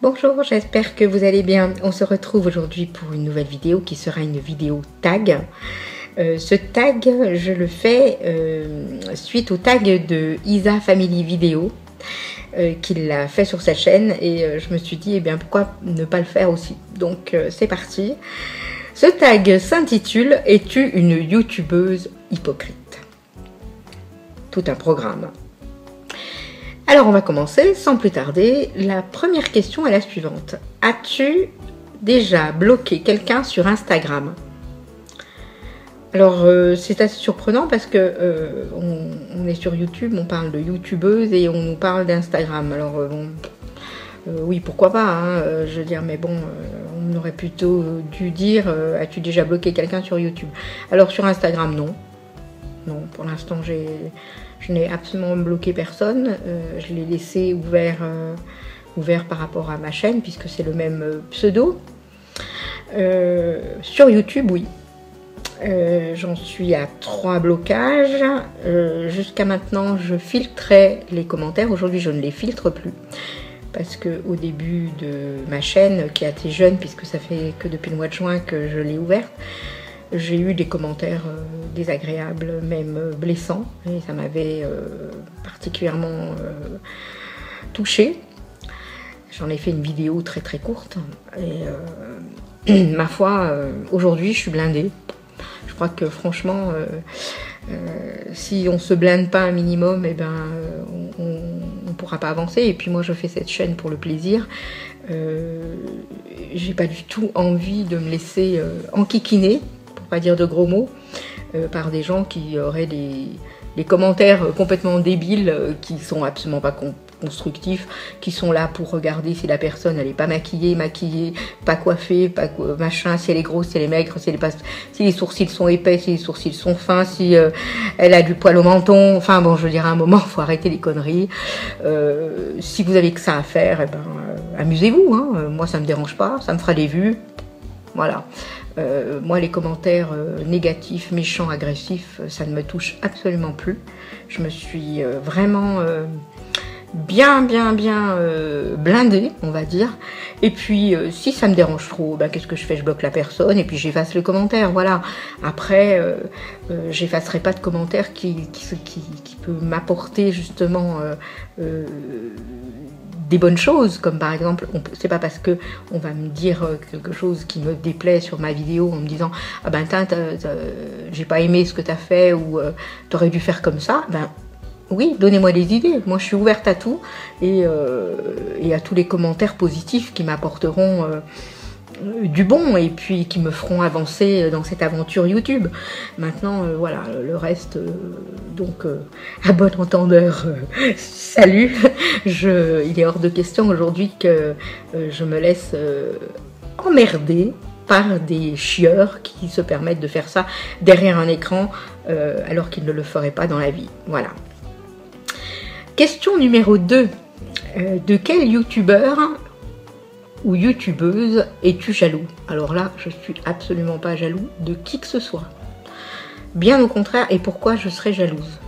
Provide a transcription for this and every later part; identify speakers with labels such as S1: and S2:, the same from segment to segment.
S1: Bonjour, j'espère que vous allez bien. On se retrouve aujourd'hui pour une nouvelle vidéo qui sera une vidéo tag. Ce tag, je le fais suite au tag de Isa Family Video qu'il a fait sur sa chaîne et je me suis dit, eh bien, pourquoi ne pas le faire aussi? Donc, c'est parti. Ce tag s'intitule « Es-tu une youtubeuse hypocrite ?» Tout un programme. Alors on va commencer sans plus tarder. La première question est la suivante. As-tu déjà bloqué quelqu'un sur Instagram? Alors c'est assez surprenant parce que on est sur YouTube, on parle de youtubeuse et on nous parle d'Instagram. Alors bon, oui pourquoi pas, hein, je veux dire, mais bon, on aurait plutôt dû dire as-tu déjà bloqué quelqu'un sur YouTube? Alors sur Instagram non. Non, pour l'instant je n'ai absolument bloqué personne, je l'ai laissé ouvert par rapport à ma chaîne puisque c'est le même pseudo. Sur YouTube, oui, j'en suis à 3 blocages. Jusqu'à maintenant, je filtrais les commentaires. Aujourd'hui, je ne les filtre plus parce que au début de ma chaîne, qui a été jeune puisque ça fait que depuis le mois de juin que je l'ai ouverte, j'ai eu des commentaires désagréables, même blessants, et ça m'avait particulièrement touchée. J'en ai fait une vidéo très très courte, et ma foi, aujourd'hui je suis blindée. Je crois que franchement, si on se blinde pas un minimum, eh ben, on ne pourra pas avancer. Et puis moi je fais cette chaîne pour le plaisir. J'ai pas du tout envie de me laisser enquiquiner, pas dire de gros mots, par des gens qui auraient des commentaires complètement débiles, qui sont absolument pas constructifs, qui sont là pour regarder si la personne elle est pas maquillée, pas coiffée, machin, si elle est grosse, si elle est maigre, si les sourcils sont épais, si les sourcils sont fins, si elle a du poil au menton. Enfin bon, je veux dire, à un moment, faut arrêter les conneries. Si vous avez que ça à faire, eh ben, amusez-vous, hein. Moi ça me dérange pas, ça me fera des vues, voilà. Moi, les commentaires négatifs, méchants, agressifs, ça ne me touche absolument plus. Je me suis vraiment bien blindée, on va dire. Et puis, si ça me dérange trop, ben, qu'est-ce que je fais? Je bloque la personne et puis j'efface le commentaire, voilà. Après, j'effacerai pas de commentaire qui peut m'apporter justement des bonnes choses, comme par exemple, c'est pas parce que on va me dire quelque chose qui me déplaît sur ma vidéo en me disant ah ben j'ai pas aimé ce que t'as fait ou t'aurais dû faire comme ça, ben oui, donnez-moi des idées. Moi je suis ouverte à tout et à tous les commentaires positifs qui m'apporteront du bon et puis qui me feront avancer dans cette aventure YouTube. Maintenant, voilà, le reste, donc, à bon entendeur, salut. Il est hors de question aujourd'hui que je me laisse emmerder par des chieurs qui se permettent de faire ça derrière un écran alors qu'ils ne le feraient pas dans la vie. Voilà. Question numéro 2. De quel youtubeur ou youtubeuse es-tu jaloux? Alors là, je suis absolument pas jaloux de qui que ce soit. Bien au contraire, et pourquoi je serais jalouse?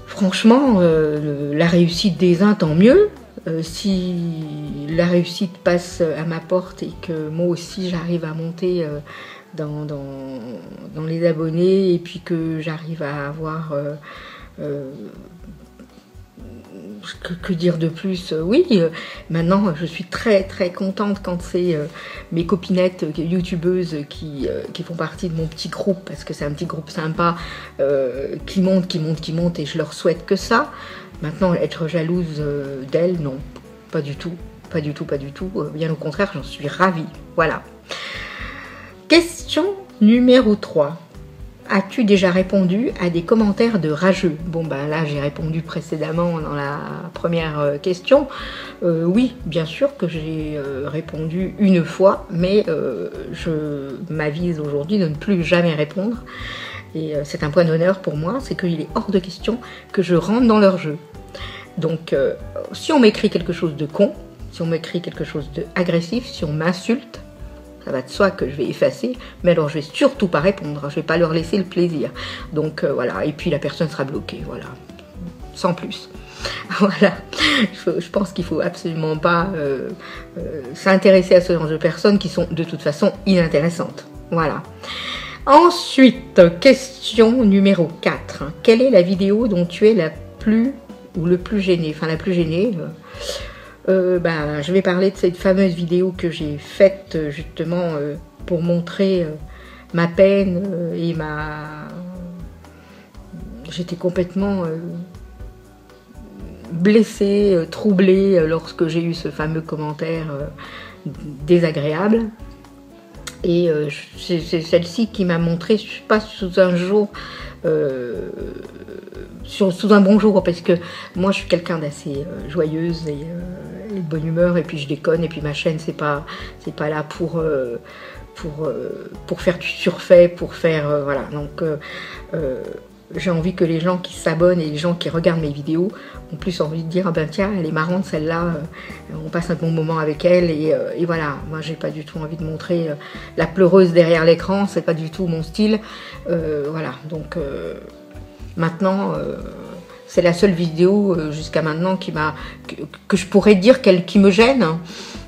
S1: Franchement, la réussite des uns, tant mieux. Si la réussite passe à ma porte et que moi aussi j'arrive à monter dans les abonnés et puis que j'arrive à avoir... que dire de plus? Oui, maintenant je suis très contente quand c'est mes copinettes youtubeuses qui font partie de mon petit groupe, parce que c'est un petit groupe sympa qui monte et je leur souhaite que ça. Maintenant, être jalouse d'elles, non, pas du tout, bien au contraire, j'en suis ravie. Voilà. Question numéro 3. As-tu déjà répondu à des commentaires de rageux? Bon, ben là, j'ai répondu précédemment dans la première question. Oui, bien sûr que j'ai répondu une fois, mais je m'avise aujourd'hui de ne plus jamais répondre. Et c'est un point d'honneur pour moi, c'est qu'il est hors de question que je rentre dans leur jeu. Donc, si on m'écrit quelque chose de con, si on m'écrit quelque chose d'agressif, si on m'insulte, ça va de soi que je vais effacer, mais alors je vais surtout pas répondre, je vais pas leur laisser le plaisir. Donc voilà, et puis la personne sera bloquée, voilà, sans plus. Voilà, je pense qu'il ne faut absolument pas s'intéresser à ce genre de personnes qui sont de toute façon inintéressantes. Voilà. Ensuite, question numéro 4. Quelle est la vidéo dont tu es la plus ou le plus gêné? Enfin, la plus gênée. Je vais parler de cette fameuse vidéo que j'ai faite justement pour montrer ma peine et ma... J'étais complètement blessée, troublée lorsque j'ai eu ce fameux commentaire désagréable. Et c'est celle-ci qui m'a montré, pas sous un jour, sous un bon jour, parce que moi je suis quelqu'un d'assez joyeuse et de bonne humeur, et puis je déconne, et puis ma chaîne c'est pas là pour faire du surfait, pour faire voilà. Donc j'ai envie que les gens qui s'abonnent et les gens qui regardent mes vidéos ont plus envie de dire ah ben tiens, elle est marrante celle-là, on passe un bon moment avec elle, et voilà. Moi j'ai pas du tout envie de montrer la pleureuse derrière l'écran, c'est pas du tout mon style, voilà. Donc maintenant c'est la seule vidéo jusqu'à maintenant que je pourrais dire qui me gêne.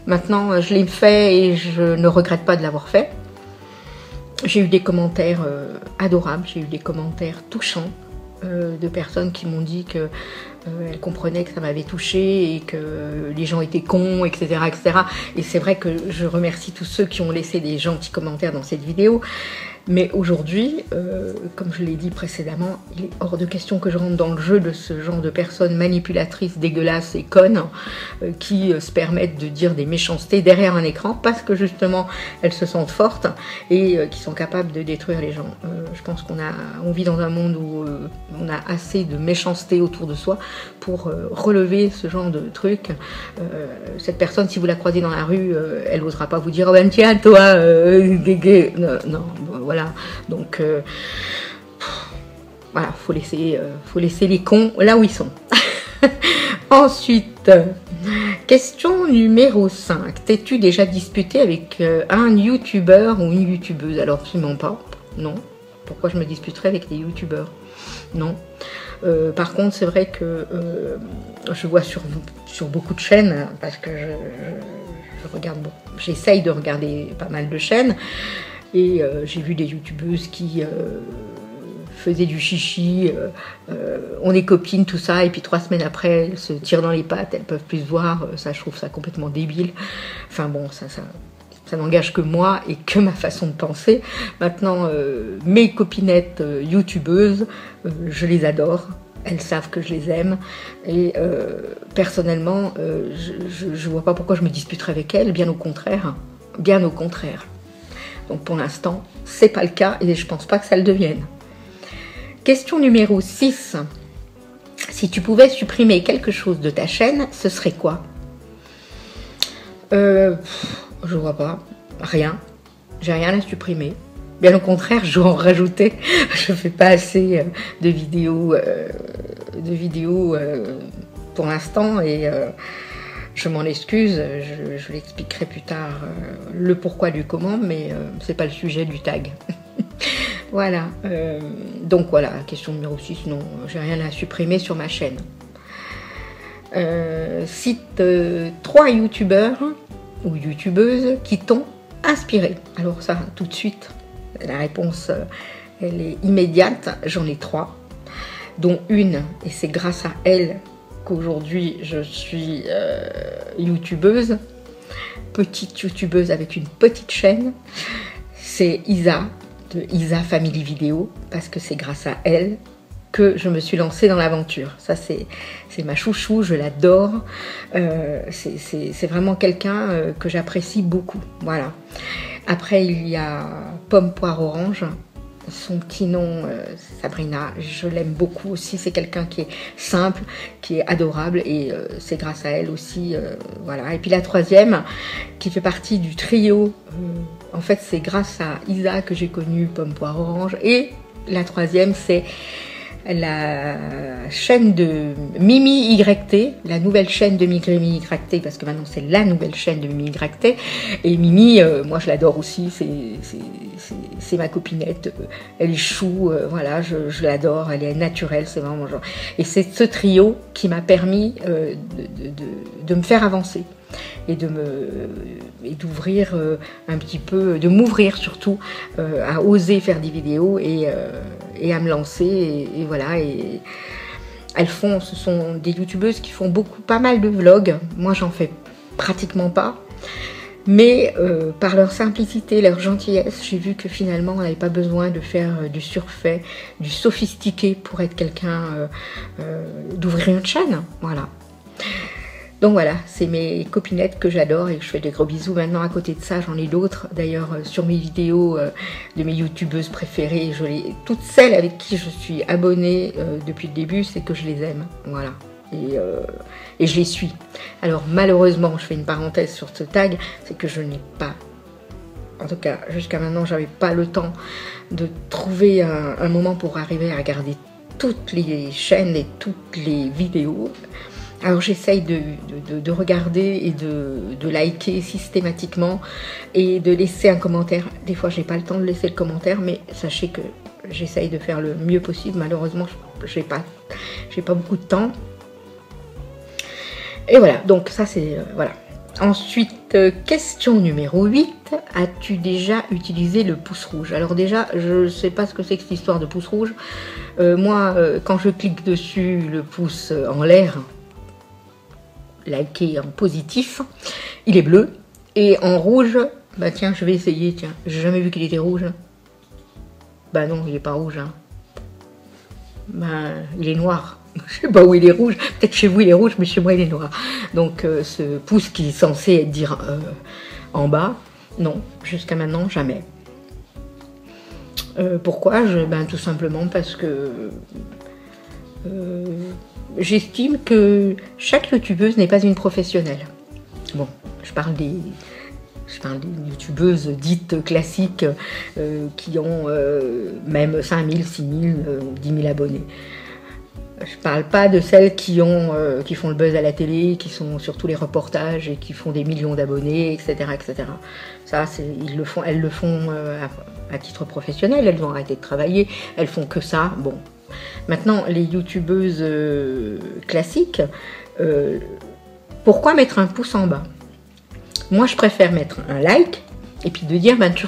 S1: Maintenant je l'ai fait et je ne regrette pas de l'avoir fait. J'ai eu des commentaires adorables, j'ai eu des commentaires touchants de personnes qui m'ont dit qu'elles comprenaient que ça m'avait touchée et que les gens étaient cons, etc. etc. Et c'est vrai que je remercie tous ceux qui ont laissé des gentils commentaires dans cette vidéo. Mais aujourd'hui, comme je l'ai dit précédemment, il est hors de question que je rentre dans le jeu de ce genre de personnes manipulatrices, dégueulasses et connes qui se permettent de dire des méchancetés derrière un écran parce que justement elles se sentent fortes et qui sont capables de détruire les gens. Je pense qu'on vit dans un monde où on a assez de méchanceté autour de soi pour relever ce genre de trucs. Cette personne, si vous la croisez dans la rue, elle n'osera pas vous dire « Oh ben tiens, toi, guégué !» Non, voilà. Donc, voilà, faut laisser les cons là où ils sont. Ensuite, question numéro 5. T'es-tu déjà disputé avec un youtubeur ou une youtubeuse? Alors, absolument pas. Non. Pourquoi je me disputerais avec des youtubeurs? Non. Par contre, c'est vrai que je vois sur beaucoup de chaînes, parce que je regarde, j'essaye de regarder pas mal de chaînes, et j'ai vu des youtubeuses qui faisaient du chichi, on est copines, tout ça, et puis 3 semaines après, elles se tirent dans les pattes, elles peuvent plus se voir, ça, je trouve ça complètement débile. Enfin bon, ça n'engage que moi et que ma façon de penser. Maintenant, mes copinettes youtubeuses, je les adore. Elles savent que je les aime. Et personnellement, je ne vois pas pourquoi je me disputerais avec elles. Bien au contraire. Bien au contraire. Donc pour l'instant, c'est pas le cas et je pense pas que ça le devienne. Question numéro 6. Si tu pouvais supprimer quelque chose de ta chaîne, ce serait quoi? Je vois pas, rien, j'ai rien à supprimer. Bien au contraire, je vais en rajouter. Je fais pas assez de vidéos pour l'instant et je m'en excuse. Je l'expliquerai plus tard le pourquoi du comment, mais c'est pas le sujet du tag. Voilà. Donc voilà, question numéro 6, non, j'ai rien à supprimer sur ma chaîne. Cite 3 youtubeurs ou youtubeuses qui t'ont inspiré. Alors ça, tout de suite, la réponse, elle est immédiate. J'en ai 3, dont une, et c'est grâce à elle qu'aujourd'hui je suis youtubeuse, petite youtubeuse avec une petite chaîne. C'est Isa, de Isa Family Video, parce que c'est grâce à elle que je me suis lancée dans l'aventure. Ça, c'est ma chouchou, je l'adore. C'est vraiment quelqu'un que j'apprécie beaucoup. Voilà. Après, il y a Pomme Poire Orange. Son petit nom, Sabrina, je l'aime beaucoup aussi. C'est quelqu'un qui est simple, qui est adorable, et c'est grâce à elle aussi. Voilà. Et puis la troisième, qui fait partie du trio, en fait, c'est grâce à Isa que j'ai connu Pomme Poire Orange. Et la troisième, c'est la chaîne de Mimi YT, la nouvelle chaîne de Mimi YT, parce que maintenant c'est la nouvelle chaîne de Mimi YT. Et Mimi, moi je l'adore aussi, c'est ma copinette, elle est chou, voilà, je l'adore, elle est naturelle, c'est vraiment genre. Et c'est ce trio qui m'a permis de me faire avancer. Et d'ouvrir un petit peu, de m'ouvrir surtout à oser faire des vidéos et à me lancer et voilà. Et ce sont des youtubeuses qui font pas mal de vlogs. Moi j'en fais pratiquement pas, mais par leur simplicité, leur gentillesse, j'ai vu que finalement on n'avait pas besoin de faire du surfait, du sophistiqué pour être quelqu'un, d'ouvrir une chaîne, voilà. Donc voilà, c'est mes copinettes que j'adore et que je fais des gros bisous. Maintenant, à côté de ça, j'en ai d'autres. D'ailleurs, sur mes vidéos de mes youtubeuses préférées, toutes celles avec qui je suis abonnée depuis le début, c'est que je les aime. Voilà. Et je les suis. Alors malheureusement, je fais une parenthèse sur ce tag, c'est que je n'ai pas, en tout cas jusqu'à maintenant, j'avais pas le temps de trouver un moment pour arriver à regarder toutes les chaînes et toutes les vidéos. Alors j'essaye de regarder et de liker systématiquement et de laisser un commentaire. Des fois j'ai pas le temps de laisser le commentaire, mais sachez que j'essaye de faire le mieux possible. Malheureusement j'ai pas beaucoup de temps. Et voilà, donc ça c'est voilà. Ensuite, question numéro 8. As-tu déjà utilisé le pouce rouge? Alors déjà, je ne sais pas ce que c'est que cette histoire de pouce rouge. Moi, quand je clique dessus, le pouce en l'air, liké en positif, il est bleu. Et en rouge, bah tiens, je vais essayer, tiens. J'ai jamais vu qu'il était rouge. Bah non, il n'est pas rouge. Hein. Bah, il est noir. Je sais pas où il est rouge. Peut-être chez vous il est rouge, mais chez moi il est noir. Donc ce pouce qui est censé dire en bas, non, jusqu'à maintenant jamais. Pourquoi? Ben, tout simplement parce que j'estime que chaque youtubeuse n'est pas une professionnelle. Bon, je parle des youtubeuses dites classiques qui ont même 5000, 6000, 10 000 abonnés. Je parle pas de celles qui font le buzz à la télé, qui sont sur tous les reportages et qui font des millions d'abonnés, etc., etc. Ça, elles le font à titre professionnel, elles ont arrêté de travailler, elles font que ça. Bon, maintenant les youtubeuses classiques, pourquoi mettre un pouce en bas? Moi, je préfère mettre un like et puis de dire, ben tu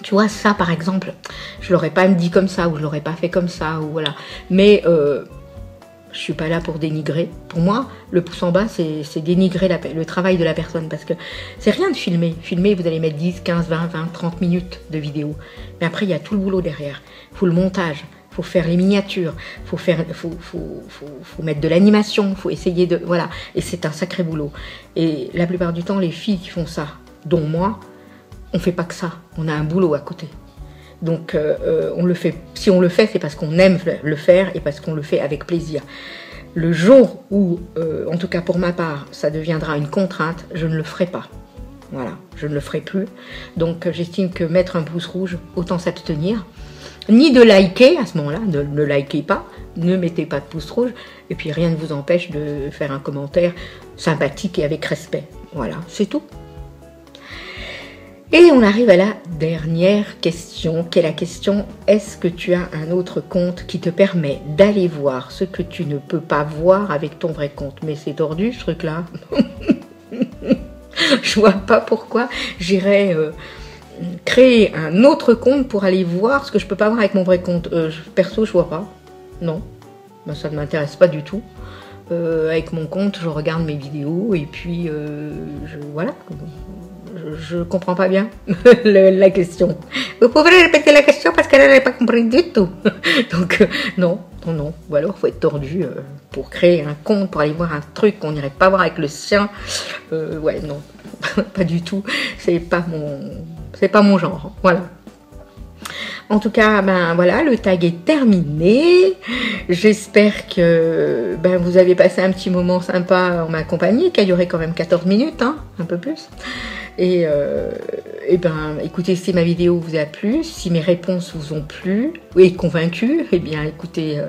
S1: vois ça par exemple, je l'aurais pas dit comme ça ou je l'aurais pas fait comme ça ou voilà. Mais je suis pas là pour dénigrer. Pour moi, le pouce en bas, c'est dénigrer le travail de la personne. Parce que c'est rien de filmer. Filmer, vous allez mettre 10, 15, 20, 30 minutes de vidéo. Mais après, il y a tout le boulot derrière. Il faut le montage, il faut faire les miniatures, il faut mettre de l'animation, il faut essayer de... Voilà. Et c'est un sacré boulot. Et la plupart du temps, les filles qui font ça, dont moi, on fait pas que ça. On a un boulot à côté. Donc on le fait. Si on le fait, c'est parce qu'on aime le faire et parce qu'on le fait avec plaisir. Le jour où, en tout cas pour ma part, ça deviendra une contrainte, je ne le ferai pas. Voilà, je ne le ferai plus. Donc j'estime que mettre un pouce rouge, autant s'abstenir. Ni de liker à ce moment-là, ne likez pas, ne mettez pas de pouce rouge. Et puis rien ne vous empêche de faire un commentaire sympathique et avec respect. Voilà, c'est tout. Et on arrive à la dernière question, qui est la question: est-ce que tu as un autre compte qui te permet d'aller voir ce que tu ne peux pas voir avec ton vrai compte? Mais c'est tordu ce truc-là. Je vois pas pourquoi j'irais créer un autre compte pour aller voir ce que je peux pas voir avec mon vrai compte. Perso, je vois pas. Non, ben, ça ne m'intéresse pas du tout. Avec mon compte, je regarde mes vidéos et puis voilà. Je comprends pas bien la question. Vous pouvez répéter la question parce qu'elle n'avait pas compris du tout. Donc non. Ou alors il faut être tordu pour créer un compte, pour aller voir un truc qu'on n'irait pas voir avec le sien. Ouais, non, pas du tout. C'est pas mon genre. Voilà. En tout cas, ben voilà, le tag est terminé. J'espère que vous avez passé un petit moment sympa en ma compagnie, qui a duré quand même 14 minutes, hein, un peu plus. Et écoutez, si ma vidéo vous a plu, si mes réponses vous ont plu et convaincu, eh bien écoutez,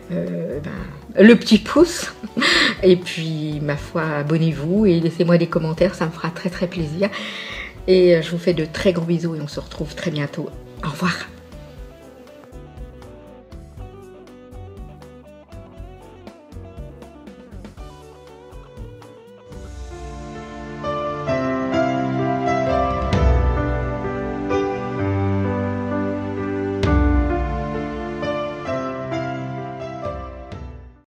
S1: le petit pouce. Et puis, ma foi, abonnez-vous et laissez-moi des commentaires, ça me fera très très plaisir. Et je vous fais de très gros bisous et on se retrouve très bientôt. Au revoir.